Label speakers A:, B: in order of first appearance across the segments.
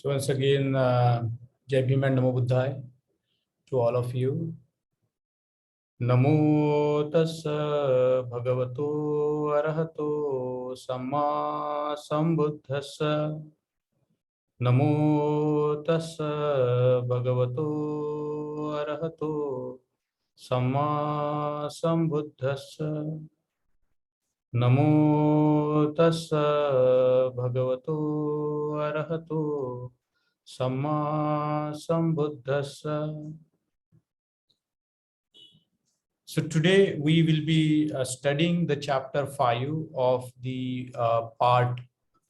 A: So once again, Jai Bhim and Namo Buddhaya to all of you. Namo tassa bhagavato arahato samma sambuddhassa. Namo tassa bhagavato arahato samma sambuddhassa. Namo tassa bhagavato arahato samma sambuddhassa. So today we will be studying the chapter 5 of the part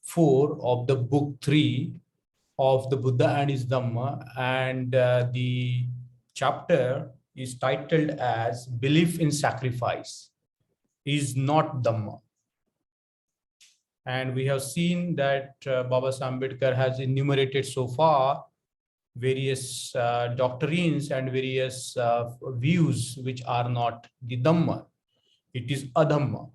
A: 4 of the book 3 of the Buddha and his Dhamma, and the chapter is titled as Belief in Sacrifice is Not Dhamma. And we have seen that Baba Ambedkar has enumerated so far various doctrines and various views which are not the Dhamma. It is Adhamma,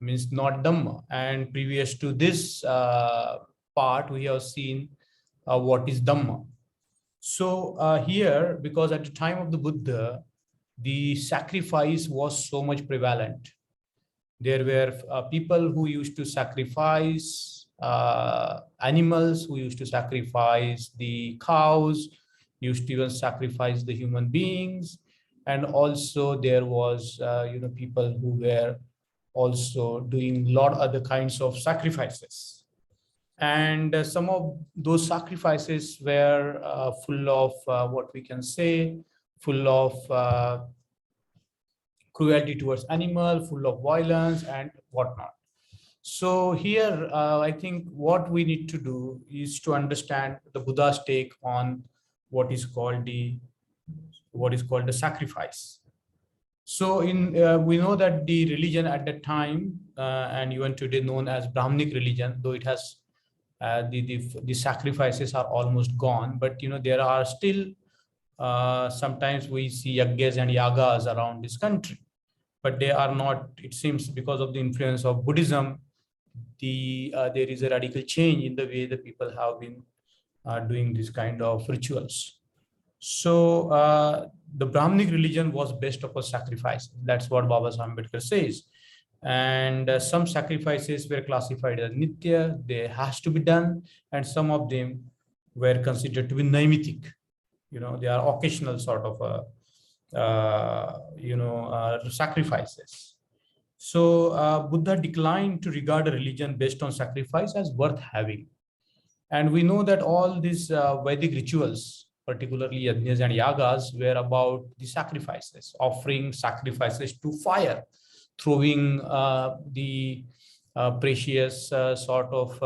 A: means not Dhamma. And previous to this part, we have seen what is Dhamma. So here, because at the time of the Buddha, the sacrifice was so much prevalent. There were people who used to sacrifice animals, who used to sacrifice the cows, used to even sacrifice the human beings. And also there was, people who were also doing a lot of other kinds of sacrifices. And some of those sacrifices were full of what we can say, full of cruelty towards animal, full of violence and whatnot. So here, I think what we need to do is to understand the Buddha's take on what is called the sacrifice. So we know that the religion at that time and even today known as Brahmanic religion, though it has the sacrifices are almost gone, but there are still sometimes we see yajnas and yagas around this country, but they are not, it seems, because of the influence of Buddhism, there is a radical change in the way the people have been doing this kind of rituals. So the Brahmanic religion was based upon sacrifice. That's what Baba Ambedkar says. And some sacrifices were classified as nitya, they has to be done, and some of them were considered to be naimitic. They are occasional sort of sacrifices. So Buddha declined to regard a religion based on sacrifice as worth having. And we know that all these Vedic rituals, particularly yajnas and yagas, were about the sacrifices, offering sacrifices to fire, throwing the precious sort of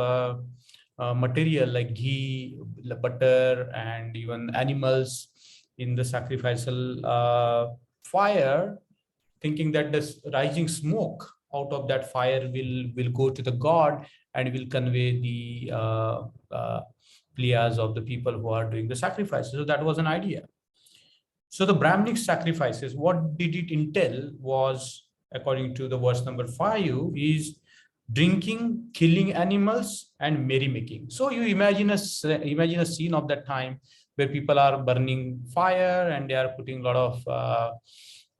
A: material like ghee, butter, and even animals in the sacrificial fire, thinking that this rising smoke out of that fire will go to the god and will convey the pliyas of the people who are doing the sacrifices. So that was an idea. So the Brahminic sacrifices, what did it entail was, according to the verse number 5, is drinking, killing animals, and merrymaking. So you imagine a scene of that time where people are burning fire and they are putting a lot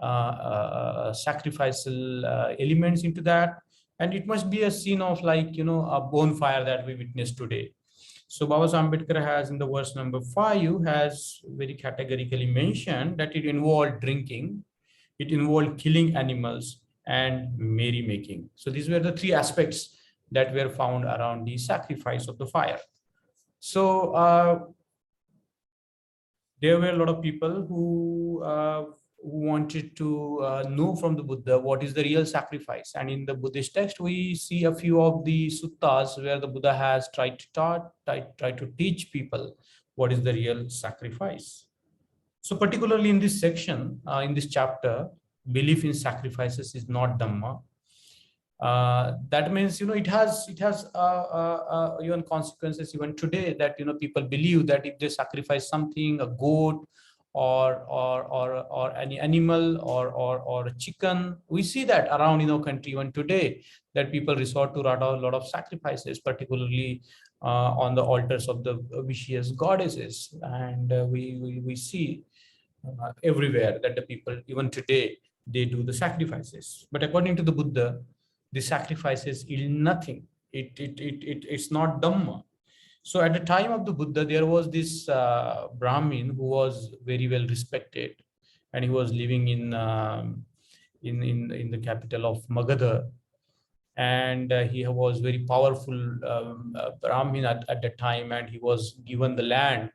A: of sacrificial elements into that. And it must be a scene of a bonfire that we witness today. So Baba Ambedkar has in the verse number 5 has very categorically mentioned that it involved drinking, it involved killing animals, and merrymaking. So these were the three aspects that were found around the sacrifice of the fire. So there were a lot of people who wanted to know from the Buddha what is the real sacrifice. And in the Buddhist text, we see a few of the suttas where the Buddha has tried to teach people what is the real sacrifice. So particularly in this section, in this chapter, belief in sacrifices is not Dhamma. That means, it has even consequences even today that, people believe that if they sacrifice something, a goat or any animal or a chicken, we see that around, country even today, that people resort to a lot of sacrifices, particularly on the altars of the vicious goddesses. And we see everywhere that the people, even today, they do the sacrifices. But according to the Buddha, the sacrifices yield nothing. It's not Dhamma. So at the time of the Buddha, there was this Brahmin who was very well respected, and he was living in the capital of Magadha, and he was very powerful Brahmin at the time, and he was given the land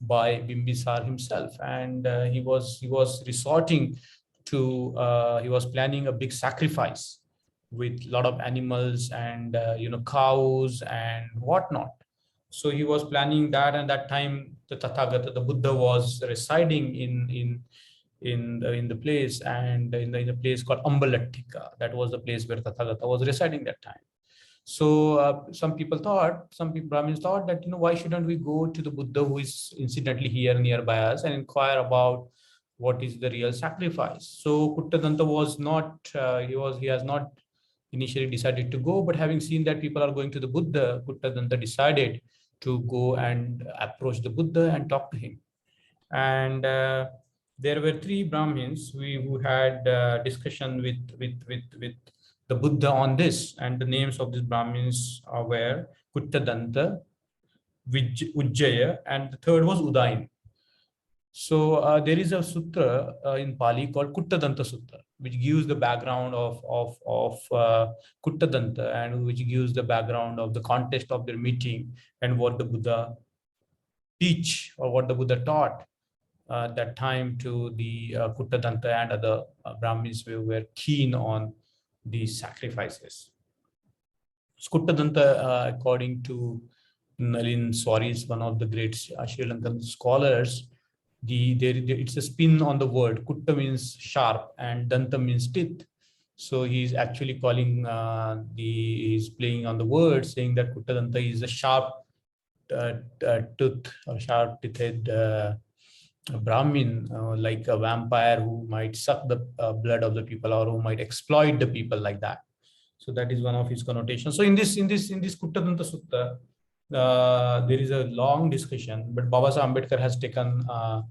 A: by Bimbisar himself, and he was resorting to he was planning a big sacrifice with a lot of animals and cows and whatnot. So he was planning that, and that time the Tathagata, the Buddha, was residing in the place, and in a place called Ambalattika. That was the place where Tathagata was residing that time. So some Brahmins thought that, why shouldn't we go to the Buddha, who is incidentally here nearby us, and inquire about what is the real sacrifice. So Kuttadanta was not, he has not initially decided to go, but having seen that people are going to the Buddha, Kuttadanta decided to go and approach the Buddha and talk to him. And there were three Brahmins who had discussion with the Buddha on this, and the names of these Brahmins were Kuttadanta, Ujjaya, and the third was Udayin. So there is a sutra in Pali called Kuttadanta Sutra, which gives the background of Kuttadanta, and which gives the background of the context of their meeting and what the Buddha teach, or what the Buddha taught that time to the Kuttadanta and other Brahmins who were keen on these sacrifices. Kuttadanta, according to Nalin Swaris, one of the great Sri Lankan scholars, it's a spin on the word. Kutta means sharp and Danta means teeth. So he's actually calling he's playing on the word, saying that Kuttadanta is a sharp tooth or sharp teethed Brahmin, like a vampire who might suck the blood of the people, or who might exploit the people like that. So that is one of his connotations. So in this Kuttadanta Sutta, there is a long discussion, but Babasaheb Ambedkar has taken a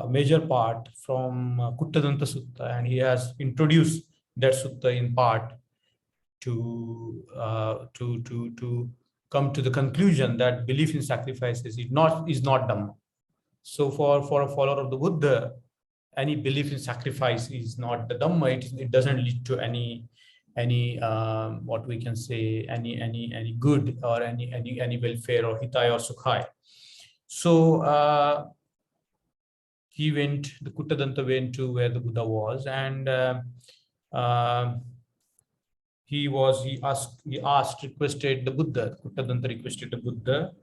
A: major part from Kuttadanta Sutta, and he has introduced that sutta in part to come to the conclusion that belief in sacrifices is not Dhamma. So for a follower of the Buddha, any belief in sacrifice is not the Dhamma. It doesn't lead to any what we can say, any good, or any welfare, or hitai or sukhai. So the Kuttadanta went to where the Buddha was, and requested the Buddha. Kuttadanta requested the Buddha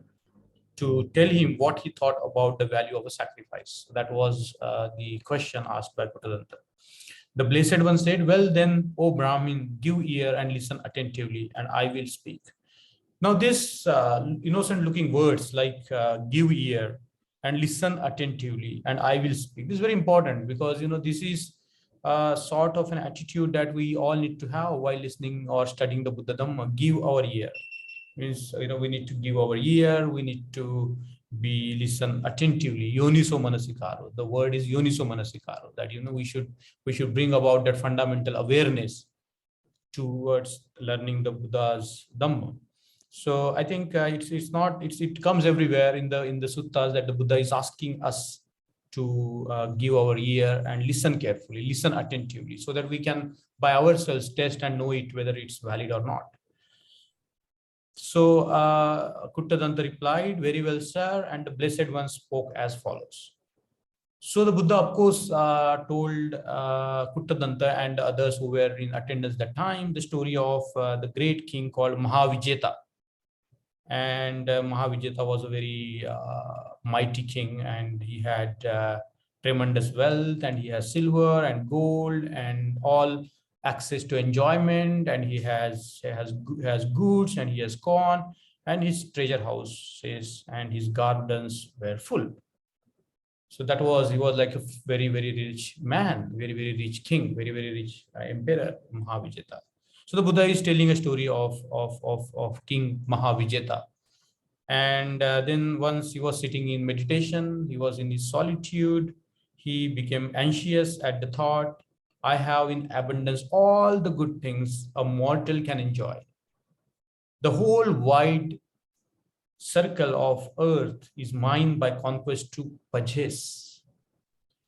A: to tell him what he thought about the value of a sacrifice. That was the question asked by Kuttadanta. The Blessed One said, "Well then, O Brahmin, give ear and listen attentively, and I will speak." Now this innocent-looking words like give ear and listen attentively, and I will speak. This is very important, because this is sort of an attitude that we all need to have while listening or studying the Buddha Dhamma. Give our ear means we need to give our ear. We need to listen attentively. Yoniso manasikaro. The word is yoniso manasikaro. That we should bring about that fundamental awareness towards learning the Buddha's Dhamma. So I think it comes everywhere in the suttas that the Buddha is asking us to give our ear and listen carefully, listen attentively, so that we can by ourselves test and know it whether it's valid or not. So Kuttadanta replied, "Very well, sir," and the Blessed One spoke as follows. So the Buddha, of course, told Kuttadanta and others who were in attendance that time the story of the great king called Mahavijeta. And Mahavijeta was a very mighty king, and he had tremendous wealth, and he has silver and gold and all access to enjoyment, and he has goods, and he has corn, and his treasure houses and his gardens were full. So he was like a very, very rich man, very, very rich king, very, very rich emperor, Mahavijeta. So the Buddha is telling a story of King Mahavijeta. And then once he was sitting in meditation, he was in his solitude, he became anxious at the thought, I have in abundance all the good things a mortal can enjoy. The whole wide circle of earth is mine by conquest to possess.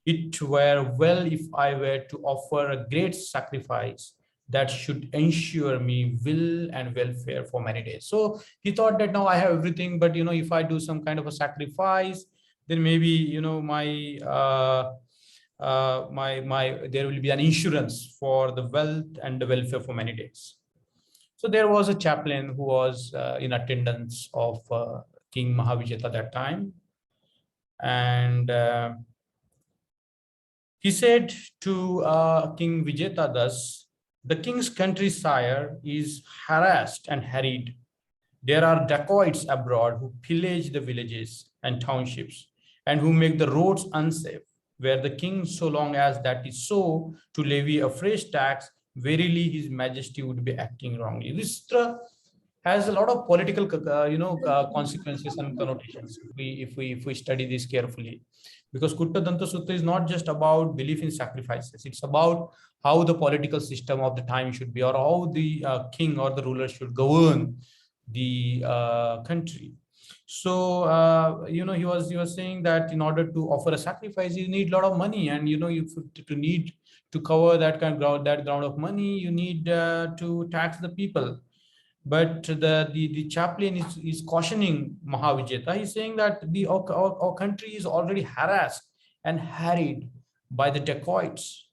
A: It were well if I were to offer a great sacrifice that should ensure me will and welfare for many days. So he thought that now I have everything, but if I do some kind of a sacrifice, then maybe my there will be an insurance for the wealth and the welfare for many days. So there was a chaplain who was in attendance of King Mahavijaya that time, and he said to King Vijayata thus, the king's country sire is harassed and harried. There are dacoits abroad who pillage the villages and townships and who make the roads unsafe, where the king, so long as that is so, to levy a fresh tax, verily his majesty would be acting wrongly. This has a lot of political consequences and connotations if we study this carefully, because Kutta Danta Sutta is not just about belief in sacrifices. It's about how the political system of the time should be, or how the king or the ruler should govern the country. So he was saying that in order to offer a sacrifice, you need a lot of money, and you need to cover that ground of money, you need to tax the people. But the chaplain is cautioning Mahavijayata. He's saying that our country is already harassed and harried by the dacoits.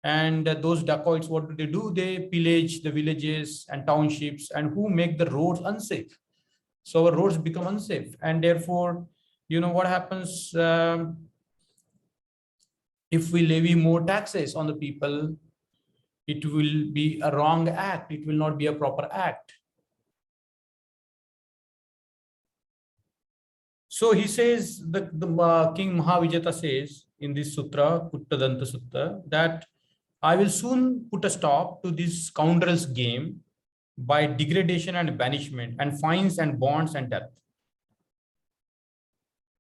A: And those dacoits, what do? They pillage the villages and townships, and who make the roads unsafe. So our roads become unsafe, and therefore, what happens if we levy more taxes on the people? It will be a wrong act. It will not be a proper act. So he says, the King Mahavijayata says in this sutra, Kuttadanta Sutta, that I will soon put a stop to this scoundrel's game by degradation and banishment and fines and bonds and death.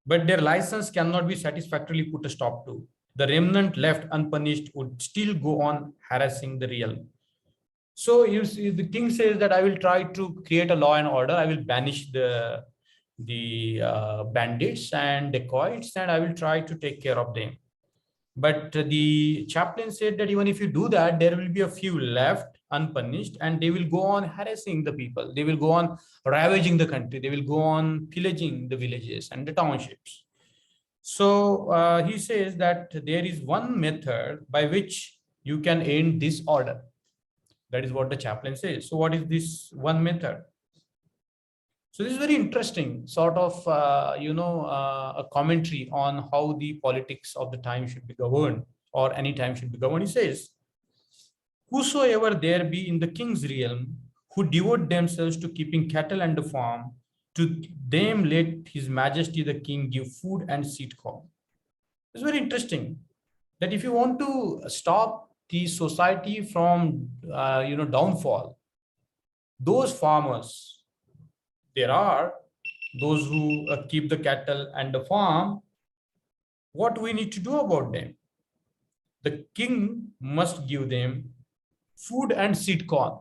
A: But their license cannot be satisfactorily put a stop to. The remnant left unpunished would still go on harassing the realm. So you see, the king says that I will try to create a law and order. I will banish the bandits and dacoits, and I will try to take care of them. But the chaplain said that even if you do that, there will be a few left unpunished, and they will go on harassing the people. They will go on ravaging the country. They will go on pillaging the villages and the townships. So he says that there is one method by which you can end this order. That is what the chaplain says. So what is this one method? So this is very interesting, sort of, a commentary on how the politics of the time should be governed, or any time should be governed. He says, whosoever there be in the king's realm who devote themselves to keeping cattle and the farm, to them let his majesty the king give food and seed corn. It's very interesting that if you want to stop the society from, downfall, those farmers, there are those who keep the cattle and the farm, what we need to do about them? The king must give them food and seed corn.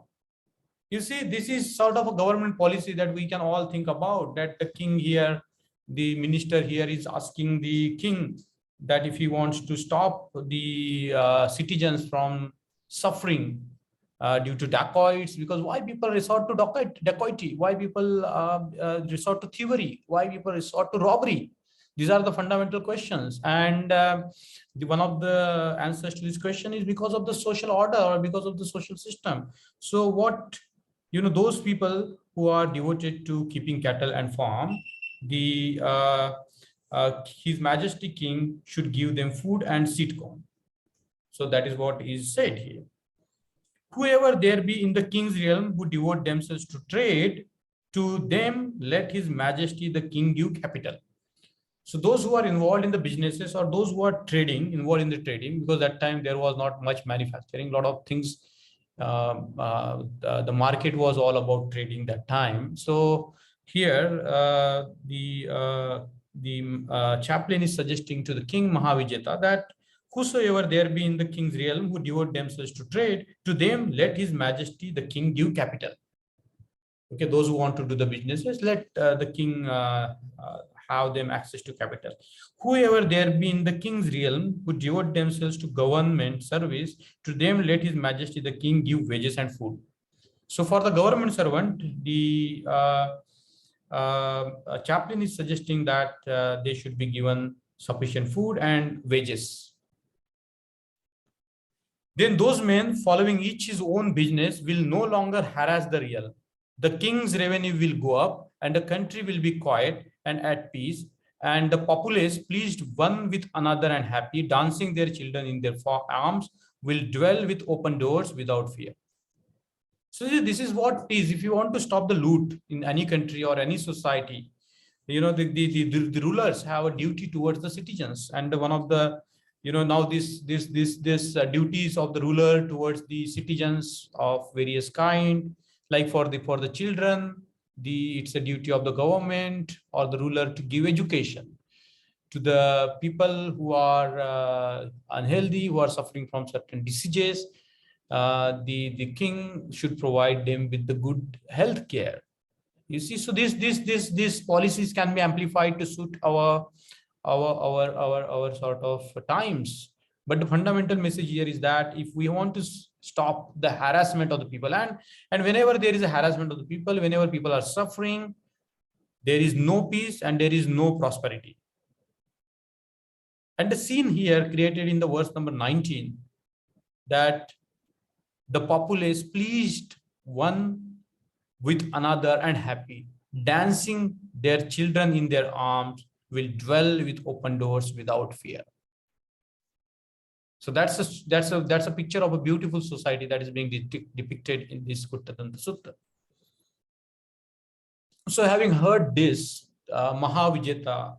A: You see, this is sort of a government policy that we can all think about, that the king here, the minister here is asking the king that if he wants to stop the citizens from suffering due to dacoits, because why people resort to dacoity, why people resort to thievery, why people resort to robbery? These are the fundamental questions. And one of the answers to this question is because of the social order, or because of the social system. So what, those people who are devoted to keeping cattle and farm, the His Majesty King should give them food and seed corn. So that is what is said here. Whoever there be in the king's realm who devote themselves to trade, to them let His Majesty the King give capital. So those who are involved in the businesses, or those who are involved in the trading, because that time there was not much manufacturing, a lot of things, the market was all about trading that time. So here the chaplain is suggesting to the king Mahavijeta that whosoever there be in the king's realm who devote themselves to trade, to them let his majesty the king give capital. Okay, those who want to do the businesses, let the king have them access to capital. Whoever there be in the king's realm who devote themselves to government service, to them let his majesty the king give wages and food. So for the government servant, the chaplain is suggesting that they should be given sufficient food and wages. Then those men following each his own business will no longer harass the realm. The king's revenue will go up and the country will be quiet and at peace, and the populace, pleased one with another and happy, dancing their children in their arms, will dwell with open doors without fear. So this is what it is. If you want to stop the loot in any country or any society, you know, the rulers have a duty towards the citizens. And one of the, you know, now this duties of the ruler towards the citizens of various kind, like for the children, it's a duty of the government or the ruler to give education to the people who are unhealthy, who are suffering from certain diseases. The king should provide them with the good health care. You see, so these policies can be amplified to suit our sort of times. But the fundamental message here is that if we want to stop the harassment of the people, and whenever there is a harassment of the people, whenever people are suffering, there is no peace and there is no prosperity. And the scene here created in the verse number 19, that the populace pleased one with another and happy, dancing their children in their arms, will dwell with open doors without fear. So that's a picture of a beautiful society that is being depicted in this Kuttatantra Sutta. So having heard this, Mahavijeta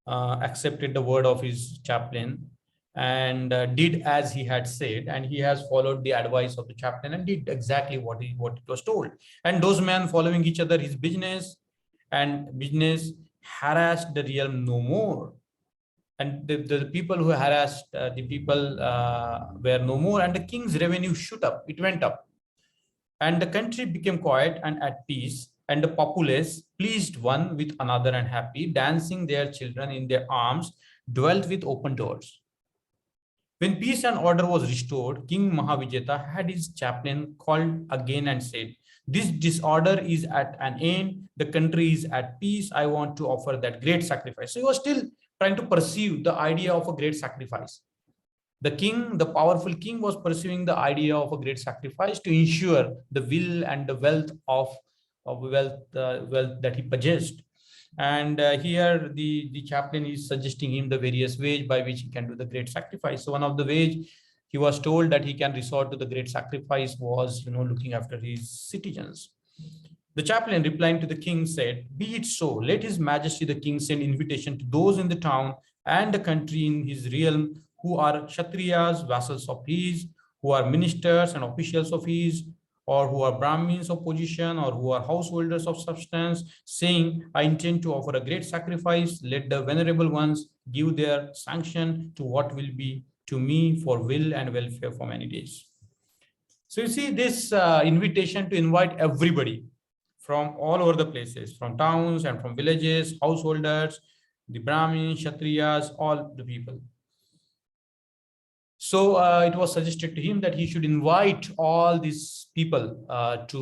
A: accepted the word of his chaplain and did as he had said, and he has followed the advice of the chaplain and did exactly what it was told. And those men following each other his business harassed the realm no more. And the people who harassed the people were no more, and the king's revenue shot up, it went up. And the country became quiet and at peace, and the populace, pleased one with another and happy, dancing their children in their arms, dwelt with open doors. When peace and order was restored, King Mahavijeta had his chaplain called again and said, "This disorder is at an end. The country is at peace. I want to offer that great sacrifice." So he was still trying to pursue the idea of a great sacrifice. The king, the powerful king, was pursuing the idea of a great sacrifice to ensure the will and the wealth wealth that he possessed. And here the chaplain is suggesting him the various ways by which he can do the great sacrifice. So one of the ways he was told that he can resort to the great sacrifice was, looking after his citizens. The chaplain, replying to the king, said, "Be it so. Let his majesty the king send invitation to those in the town and the country in his realm who are Kshatriyas, vassals of his, who are ministers and officials of his, or who are Brahmins of position, or who are householders of substance, saying, I intend to offer a great sacrifice. Let the venerable ones give their sanction to what will be to me for will and welfare for many days." So you see this invitation to invite everybody from all over the places, from towns and from villages, householders, the Brahmins, Kshatriyas, all the people. So it was suggested to him that he should invite all these people to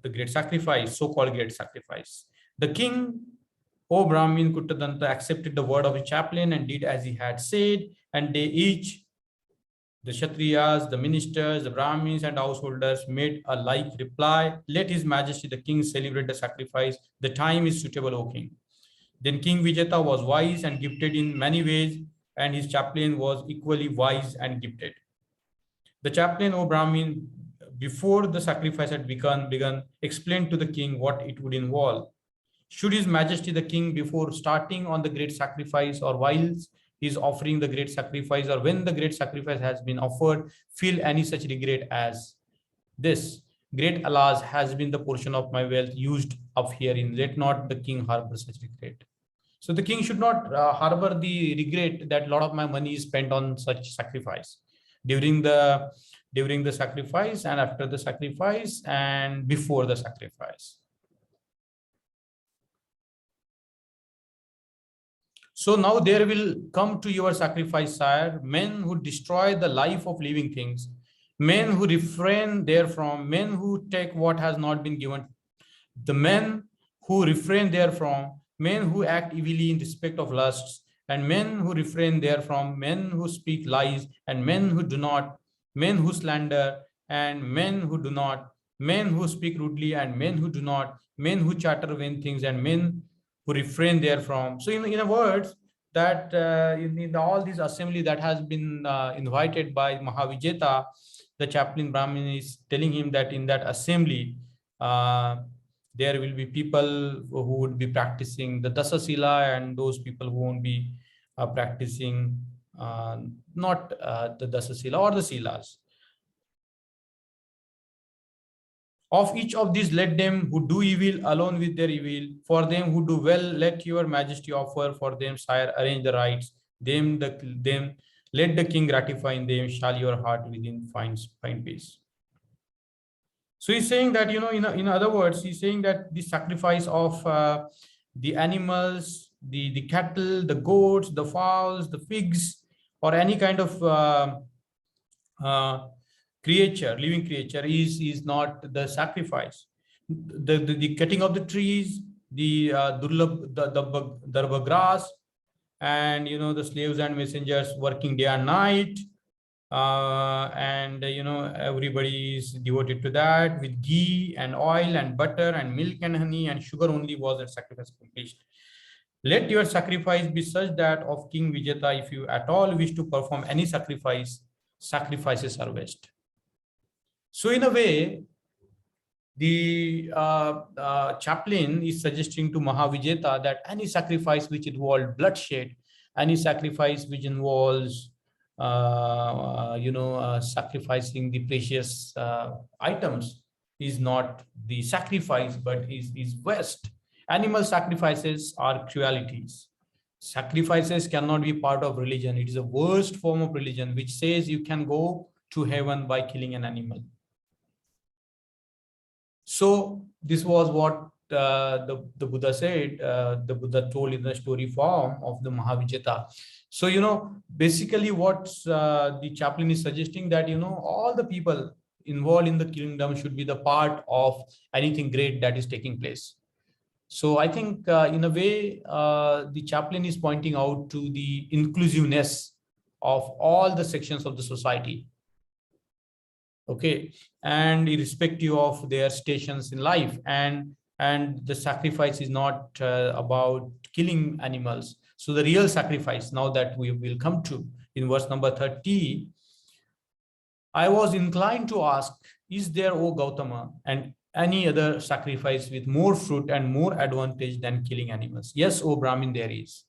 A: the great sacrifice, so-called great sacrifice. The king, O Brahmin Kuttadanta, accepted the word of his chaplain and did as he had said, and they each, the Kshatriyas, the ministers, the Brahmins, and householders, made a like reply. Let his majesty the king celebrate the sacrifice. The time is suitable, O king. Then King Vijayata was wise and gifted in many ways, and his chaplain was equally wise and gifted. The chaplain, O Brahmin, before the sacrifice had begun, explained to the king what it would involve. Should his majesty the king, before starting on the great sacrifice, or whilst he is offering the great sacrifice, or when the great sacrifice has been offered, feel any such regret as this: great alas has been the portion of my wealth used of herein, let not the king harbor such regret. So the king should not harbor the regret that a lot of my money is spent on such sacrifice during the sacrifice and after the sacrifice and before the sacrifice. So now there will come to your sacrifice, sire, men who destroy the life of living things, men who refrain therefrom, men who take what has not been given, the men who refrain therefrom, men who act evilly in respect of lusts, and men who refrain therefrom, men who speak lies, and men who do not, men who slander, and men who do not, men who speak rudely, and men who do not, men who chatter vain things, and men who refrain therefrom. So in a words, that in all this assembly that has been invited by Mahavijeta, the chaplain Brahmin is telling him that in that assembly, there will be people who would be practicing the Dasa Sila, and those people who won't be practicing not the Dasa Sila or the Silas. Of each of these, let them who do evil alone with their evil. For them who do well, let your majesty offer. For them, sire, arrange the rights. Them let the king gratify in them. Shall your heart within find peace. So he's saying that, in other words, he's saying that the sacrifice of the animals, the cattle, the goats, the fowls, the pigs, or any kind of creature, living creature is not the sacrifice. The cutting of the trees, the darba grass, and the slaves and messengers working day and night, and everybody is devoted to that with ghee and oil and butter and milk and honey and sugar only was the sacrifice completion. Let your sacrifice be such that of King Vijeta, if you at all wish to perform any sacrifice, sacrifices are best. So in a way, the chaplain is suggesting to Mahavijeta that any sacrifice which involves bloodshed, any sacrifice which involves sacrificing the precious items is not the sacrifice, but is waste. Animal sacrifices are cruelties. Sacrifices cannot be part of religion. It is a worst form of religion, which says you can go to heaven by killing an animal. So this was what the Buddha said, the Buddha told in the story form of the Mahavijeta. So, basically what the chaplain is suggesting that, all the people involved in the kingdom should be the part of anything great that is taking place. So I think in a way, the chaplain is pointing out to the inclusiveness of all the sections of the society. Okay, and irrespective of their stations in life, and the sacrifice is not about killing animals. So the real sacrifice, now that we will come to in verse number 30, I was inclined to ask, is there, O Gautama, and any other sacrifice with more fruit and more advantage than killing animals? Yes, O Brahmin, there is.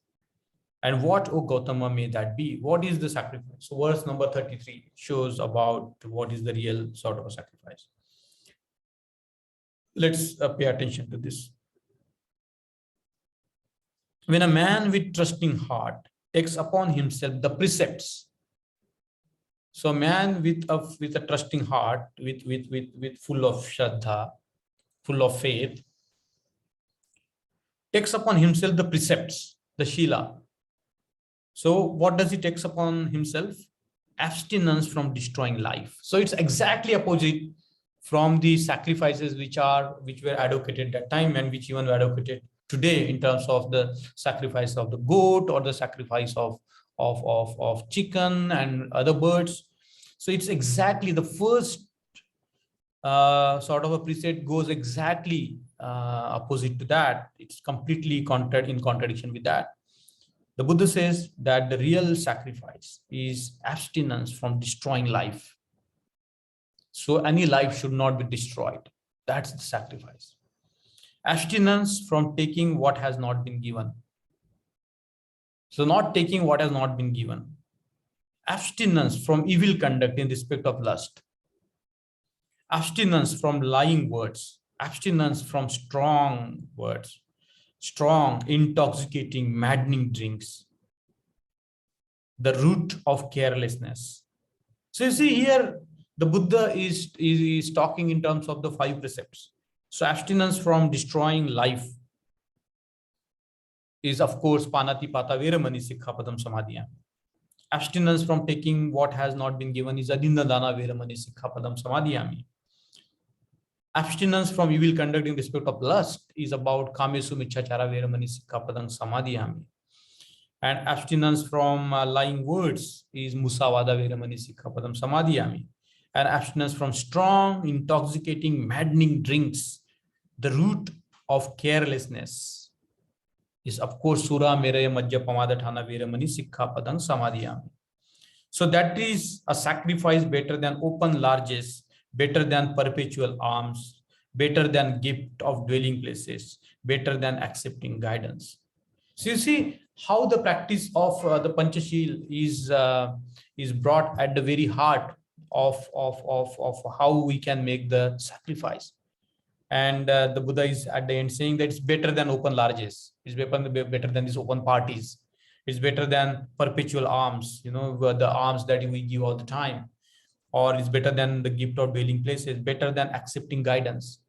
A: And what, O Gautama, may that be? What is the sacrifice? So verse number 33 shows about what is the real sort of a sacrifice. Let's pay attention to this. When a man with trusting heart takes upon himself the precepts. So a man with a trusting heart, with full of shraddha, full of faith, takes upon himself the precepts, the Shila. So what does he take upon himself? Abstinence from destroying life. So it's exactly opposite from the sacrifices which were advocated at that time, and which even were advocated today in terms of the sacrifice of the goat or the sacrifice of chicken and other birds. So it's exactly the first sort of a precept goes exactly opposite to that. It's completely in contradiction with that. The Buddha says that the real sacrifice is abstinence from destroying life. So any life should not be destroyed. That's the sacrifice. Abstinence from taking what has not been given. So not taking what has not been given. Abstinence from evil conduct in respect of lust. Abstinence from lying words. abstinence from strong words, strong, intoxicating, maddening drinks, the root of carelessness. So you see here, the Buddha is talking in terms of the 5 precepts. So abstinence from destroying life is, of course, panati pata veramani sikkhapadam samadhiyami. Abstinence from taking what has not been given is adinna dana veramani sikkhapadam samadhiyami. Abstinence from evil conduct in respect of lust is about kamesu michachara veramani sikkhapadam samadhiyami. And abstinence from lying words is musavada veramani sikkhapadam samadhiyami. And abstinence from strong, intoxicating, maddening drinks, the root of carelessness, is, of course, sura meraya majja pamada thana veramani sikkhapadam samadhiyami. So that is a sacrifice better than open largesse, better than perpetual alms, better than gift of dwelling places, better than accepting guidance. So you see how the practice of the Panchashil is brought at the very heart of how we can make the sacrifice. And the Buddha is at the end saying that it's better than open largesse, it's better than these open parties, it's better than perpetual alms, the alms that we give all the time, or it's better than the gift of dwelling places, better than accepting guidance.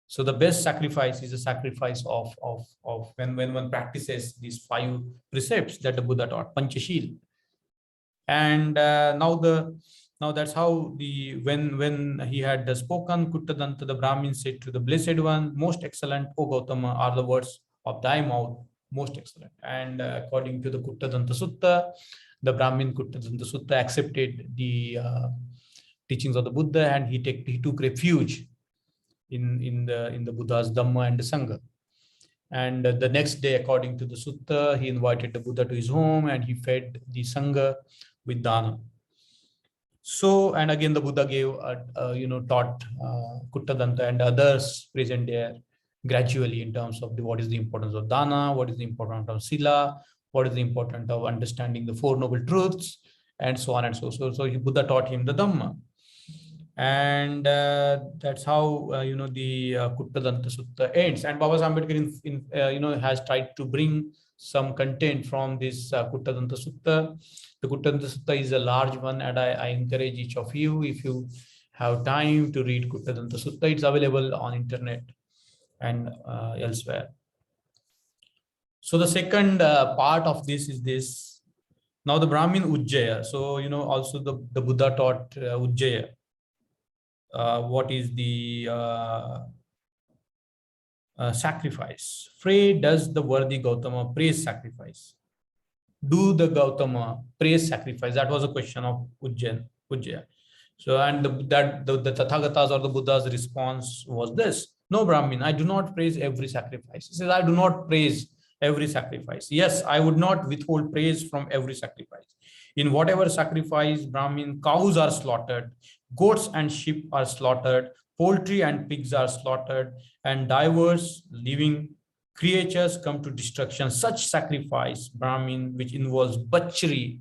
A: So the best sacrifice is a sacrifice of when one practices these 5 precepts that the Buddha taught, Panchashil. And now that's how when he had spoken, Kuttadanta, the Brahmin, said to the Blessed One, most excellent, O Gautama, are the words of thy mouth, most excellent. And according to the Kuttadanta Sutta, the Brahmin Kuttadanta Sutta accepted the teachings of the Buddha, and he took refuge in the Buddha's Dhamma and the Sangha. And the next day, according to the Sutta, he invited the Buddha to his home and he fed the Sangha with dana. So, and again, the Buddha gave, taught Kuttadanta and others present there gradually in terms of what is the importance of dana, what is the importance of sila, what is the importance of understanding the 4 noble truths, and so on and so. So Buddha taught him the Dhamma. And that's how the Kuttadanta Sutta ends. And Baba Ambedkar has tried to bring some content from this Kuttadanta Sutta. The Kuttadanta Sutta is a large one, and I encourage each of you, if you have time, to read Kuttadanta Sutta. It's available on internet and elsewhere. So the second part of this is this. Now the Brahmin Ujjaya. So also the Buddha taught Ujjaya. What is the sacrifice? Pray, does the worthy Gautama praise sacrifice? Do the Gautama praise sacrifice? That was a question of Ujjaya. So, and the Tathagatas or the Buddha's response was this: no, Brahmin, I do not praise every sacrifice. He says, I do not praise every sacrifice. Yes, I would not withhold praise from every sacrifice. In whatever sacrifice, Brahmin, cows are slaughtered, goats and sheep are slaughtered, poultry and pigs are slaughtered, and diverse living creatures come to destruction. Such sacrifice, Brahmin, which involves butchery,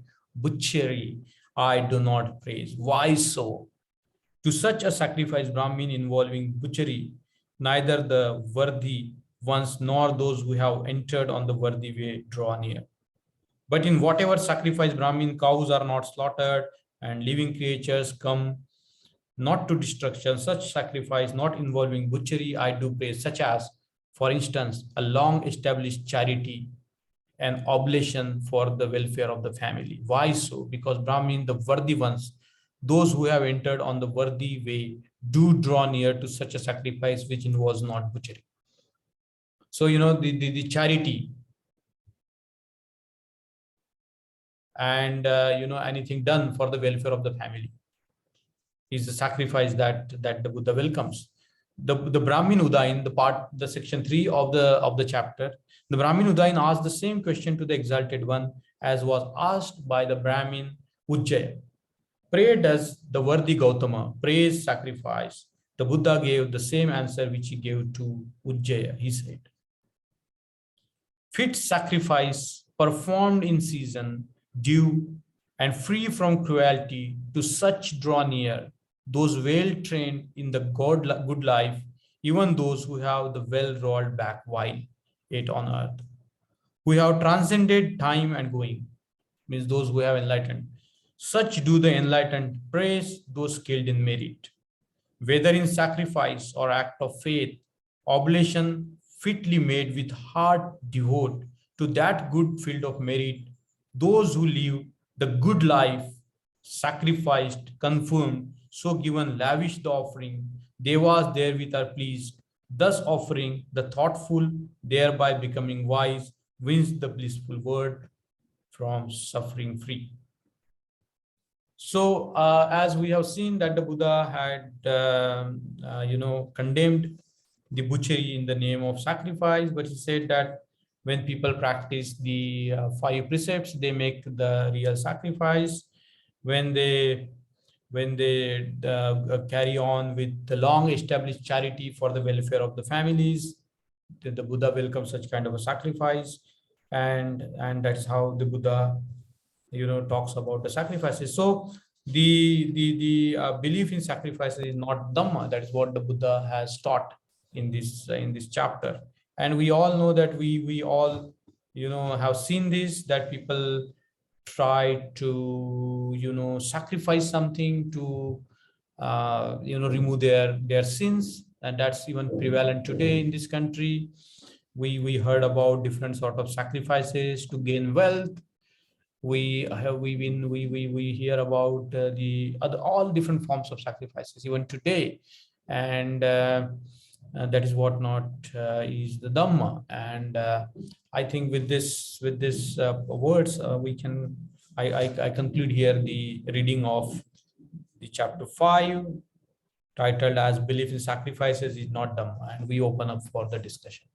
A: I do not praise. Why so? To such a sacrifice, Brahmin, involving butchery, neither the worthy ones nor those who have entered on the worthy way draw near. But in whatever sacrifice, Brahmin, cows are not slaughtered and living creatures come not to destruction. Such sacrifice, not involving butchery, I do praise, such as, for instance, a long established charity, an oblation for the welfare of the family. Why so? Because Brahmin, the worthy ones, those who have entered on the worthy way, do draw near to such a sacrifice which involves not butchery. So, the charity and, anything done for the welfare of the family is the sacrifice that the Buddha welcomes. The Brahmin Udayin, the section 3 of the chapter, the Brahmin Udayin asked the same question to the exalted one as was asked by the Brahmin Ujjaya. Pray, does the worthy Gautama praise sacrifice? The Buddha gave the same answer which he gave to Ujjaya. He said, fit sacrifice performed in season, due, and free from cruelty, to such draw near, those well trained in the good life, even those who have the well rolled back while yet on earth, who have transcended time and going, means those who have enlightened. Such do the enlightened praise those skilled in merit, whether in sacrifice or act of faith, oblation fitly made with heart devote to that good field of merit, those who live the good life, sacrificed, confirmed, so given lavish the offering, devas therewith are pleased, thus offering the thoughtful, thereby becoming wise, wins the blissful word from suffering free. So, as we have seen that the Buddha had, condemned the butchery in the name of sacrifice, but he said that when people practice the 5 precepts, they make the real sacrifice. When they carry on with the long established charity for the welfare of the families, the Buddha welcomes such kind of a sacrifice, and that's how the Buddha talks about the sacrifices. So the belief in sacrifices is not Dhamma. That is what the Buddha has taught in this chapter. And we all know that we all have seen this, that people try to sacrifice something to remove their sins, and that's even prevalent today in this country. We heard about different sort of sacrifices to gain wealth. We hear about the other all different forms of sacrifices even today, and that is what not is the Dhamma. And I think with this words we can I conclude here the reading of the chapter 5, titled as Belief in Sacrifices is Not Dhamma, and we open up for the discussion.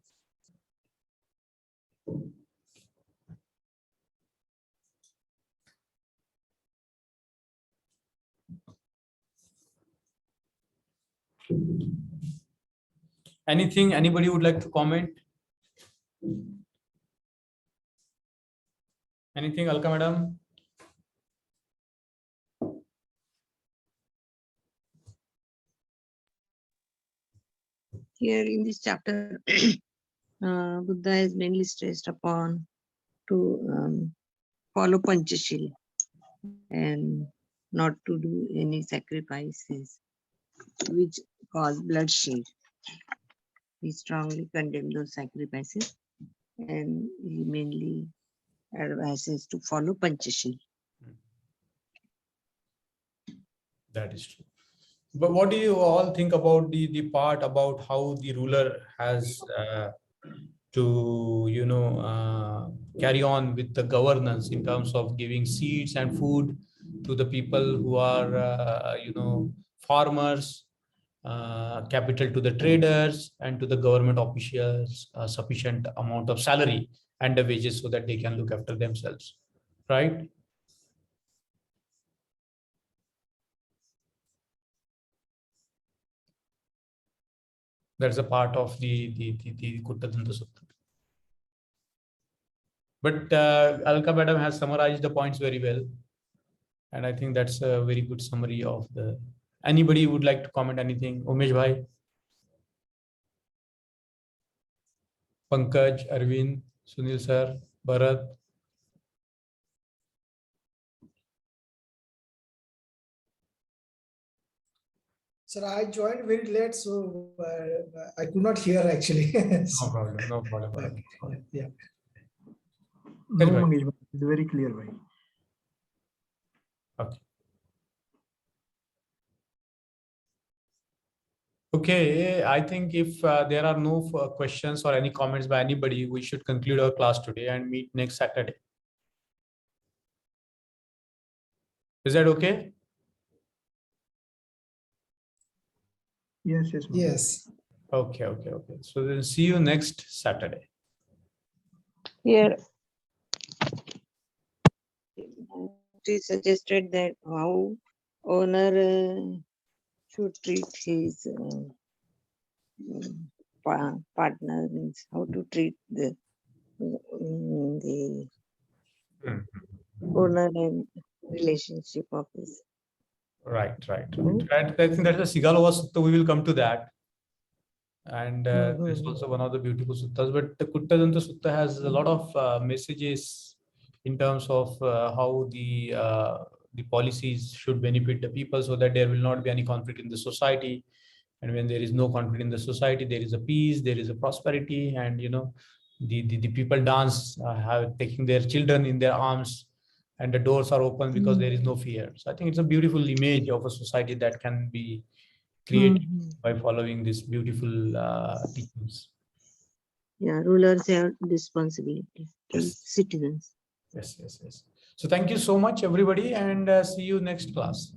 A: Anything anybody would like to comment? Anything, Alka madam?
B: Here in this chapter, Buddha is mainly stressed upon to follow Panchashila and not to do any sacrifices which cause bloodshed. He strongly condemns those sacrifices, and he mainly advises to follow Panchashila.
A: That is true. But what do you all think about the part about how the ruler has to carry on with the governance in terms of giving seeds and food to the people who are farmers, capital to the traders, and to the government officials sufficient amount of salary and the wages so that they can look after themselves, right? That's a part of the Kuttadanta Sutta. But Alka madam has summarized the points very well, and I think that's a very good summary of the. Anybody would like to comment anything? Umesh bhai, Pankaj, Arvind, Sunil sir, Bharat.
C: Sir, I joined very late, so I could not hear actually.
A: No problem. No problem.
C: Okay. Yeah.
D: No,
A: Yes, bhai.
D: Manish, it's very clear, bhai.
A: Okay. Okay, I think if there are no questions or any comments by anybody, we should conclude our class today and meet next Saturday. Is that okay?
D: Yes, yes, Manish.
C: Yes.
A: Okay. So then see you next Saturday.
B: Here, it is suggested that how owner should treat his partner, means how to treat the owner and relationship of his
A: Right. And I think that's the Sigalova Sutta. We will come to that. And it's also one of the beautiful suttas. But the Kuttadanta Sutta has a lot of messages in terms of how the policies should benefit the people, so that there will not be any conflict in the society. And when there is no conflict in the society, there is a peace, there is a prosperity, and the people dance, taking their children in their arms, and the doors are open because there is no fear. So I think it's a beautiful image of a society that can be created by following these beautiful teachings.
B: Yeah, rulers have responsibility to
A: Yes.
B: citizens.
A: Yes. So thank you so much, everybody, and see you next class.